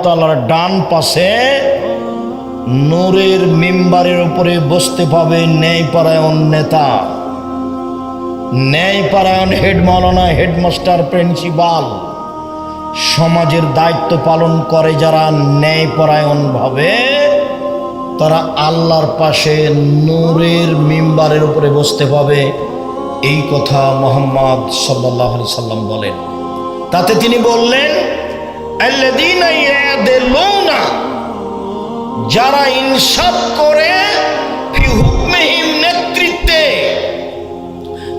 তাআলার ডান পাশে নূরের মিম্বারের উপরে বসতে পাবে ন্যায়পরায়ণ নেতা, ন্যায়পরায়ণ হেড মাওলানা, হেডমাস্টার, প্রিন্সিপাল, সমাজের দায়িত্ব পালন করে যারা ন্যায়পরায়ণ ভাবে, তারা আল্লাহর পাশে নূরের মিম্বারের উপরে বসতে পাবে। এই কথা মুহাম্মদ সাল্লাল্লাহু আলাইহি সাল্লাম বলেন। তাতে তিনি বললেন, আল্লাযীনা ইয়াদলুনা, যারা ইনসাফ করে, ফি হুকমিহিম, নেতৃত্বে,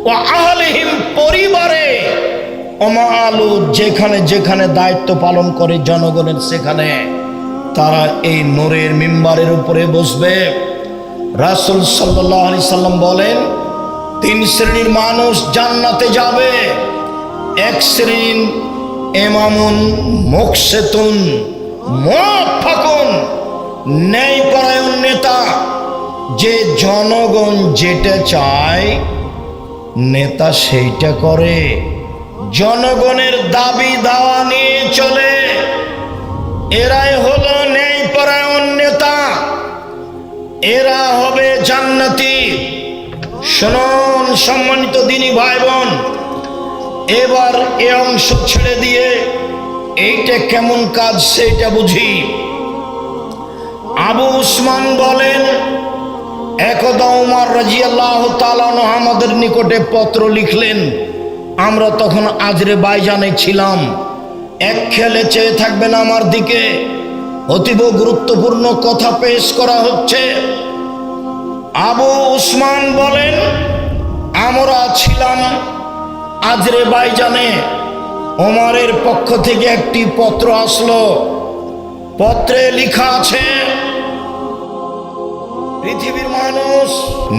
ওয়া আহলিহিম, পরিবারে, ওমা আলু, যেখানে যেখানে দায়িত্ব পালন করে জনগণের, সেখানে তারা এই নূরের মিম্বারের উপরে বসবে। রাসূল সাল্লাল্লাহু আলাইহি সাল্লাম বলেন, তিন শ্রেণীর মানুষ জান্নাতে যাবে। এক শ্রেণীর ইমামুন মুকসিতুন মুওয়াফফাকুন, ন্যায়পরায়ণ নেতা, যে জনগণ যেটা চায় নেতা সেইটা করে, জনগণের দাবি দাওয়া নিয়ে চলে, এরাই হলো ন্যায়পরায়ণ নেতা, এরা হবে জান্নাতি। শুনুন সম্মানিত দিনী ভাই বোন, এবার এ অংশ ছেড়ে দিয়ে এইটা কেমন কাজ সেইটা বুঝি। আবু উসমান বলেন, একদা ওমর রাদিয়াল্লাহু তাআলা আনহু আমাদের নিকটে পত্র লিখলেন। আমরা তখন আজেরবাইজানে ছিলাম। এক খেলে চেয়ে থাকবেন আমার দিকে, অতীব গুরুত্বপূর্ণ কথা পেশ করা হচ্ছে। আবু উসমান বলেন, আমরা ছিলাম আজেরবাইজানে, ওমরের পক্ষ থেকে একটি পত্র আসলো। পত্রে লেখা আছে, পৃথিবীর মানুষ,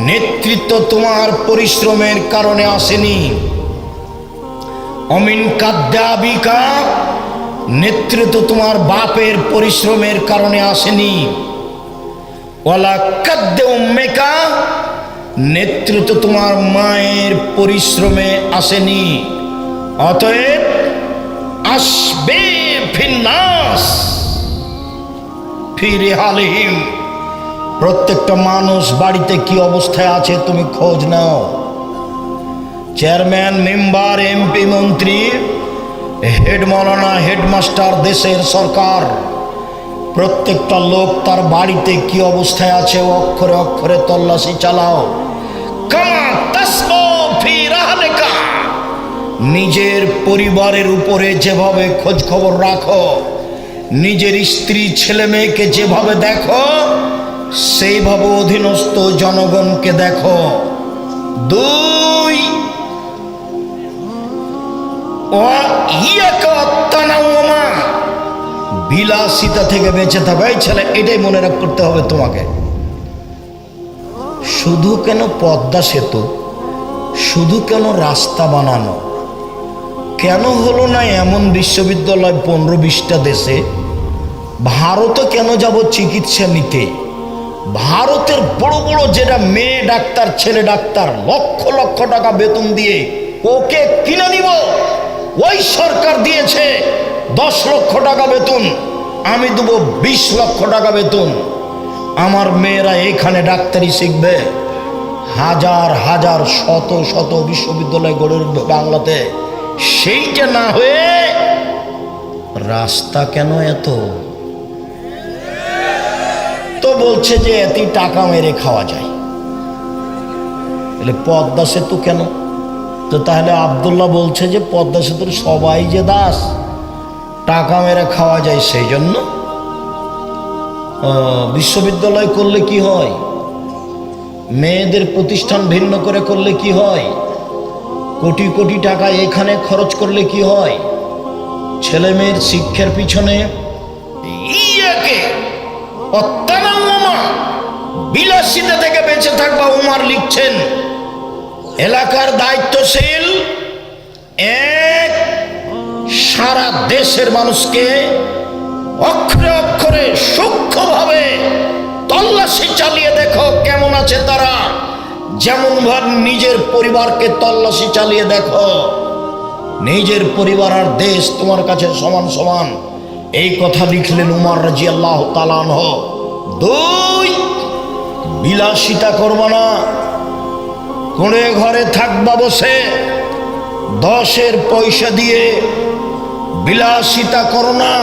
নেতৃত্ব তোমার পরিশ্রমের কারণে আসেনি। অমিন কাদ্দাবিকা, নেতৃত্ব তোমার বাপের পরিশ্রমের কারণে আসেনি। ওয়ালা কাদ্দে উম্মেকা, নেতৃত্ব তোমার মায়ের পরিশ্রমে আসেনি। অতএব আসবে ফিন্নাস ফি রিহালিহিম, প্রত্যেকটা মানুষ বাড়িতে কি অবস্থায় আছে তুমি খোঁজ নাও। চেয়ারম্যান, মেম্বার, এমপি, মন্ত্রী, হেড মাওলানা, হেডমাস্টার, দেশের সরকার, প্রত্যেকটা লোক তার বাড়িতে কি অবস্থায় আছে অক্ষরে অক্ষরে তল্লাশি চালাও। কামা তাসবু ফি রাহলিকা, নিজের পরিবারের উপরে যেভাবে খোঁজ খবর রাখো, নিজের স্ত্রী ছেলে মেয়েকে যেভাবে দেখো, সেইভাবে অধীনস্থ জনগণকে দেখো। দুই, বিলাসিতা থেকে বেঁচে থাকো। এই ছেলে, এটাই মনে করতে হবে তোমাকে। শুধু কেন পদ্মা সেতু, শুধু কেন রাস্তা বানানো, কেন হলো না এমন বিশ্ববিদ্যালয় 15-20টা দেশে? ভারতে কেন যাব চিকিৎসা নিতে? ভারতের বড় বড় যেটা মেয়ে ডাক্তার, ছেলে ডাক্তার, লক্ষ লক্ষ টাকা বেতন দিয়ে ওকে কিনে নিব। ওই সরকার দিয়েছে 10 লক্ষ টাকা বেতন, আমি দেবো 20 লক্ষ টাকা বেতন। আমার মেয়েরা এখানে ডাক্তারি শিখবে। হাজার হাজার শত শত বিশ্ববিদ্যালয় গড়ে উঠবে বাংলাতে। সেইটা না হয়ে রাস্তা কেন এত? তো বলছে যে এতই টাকা মেরে খাওয়া যায়। পদ্মা সেতু কেন? তো তাহলে আব্দুল্লাহ বলছে যে পদ্মা সেতুর সবাই যে দাস, টাকা মেরে খাওয়া যায়, সেই জন্য বিশ্ববিদ্যালয় করলে কি হয়? মেয়েদের প্রতিষ্ঠান ভিন্ন করে করলে কি হয়? কোটি কোটি টাকা এখানে খরচ করলে কি হয়? ছেলে মেয়ের শিক্ষার পিছনে বিলাসিতা থেকে বেঁচে থাকবা। উমর লিখছেন, এলাকার দায়িত্বশীল এক সারা দেশের মানুষকে অক্ষরে অক্ষরে সূক্ষ্মভাবে তল্লাশি চালিয়ে দেখো কেমন আছে তারা। যেমন ভাবে নিজের পরিবারকে তল্লাশি চালিয়ে দেখো, নিজের পরিবার আর দেশ তোমার কাছে সমান সমান। এই কথা লিখলেন উমর রাদিয়াল্লাহু তাআলা আনহু। 2, বিলাসিতা করবা না, কোণে ঘরে থাকবা বসে, 10-এর পয়সা দিয়ে বিলাসিতা করো না।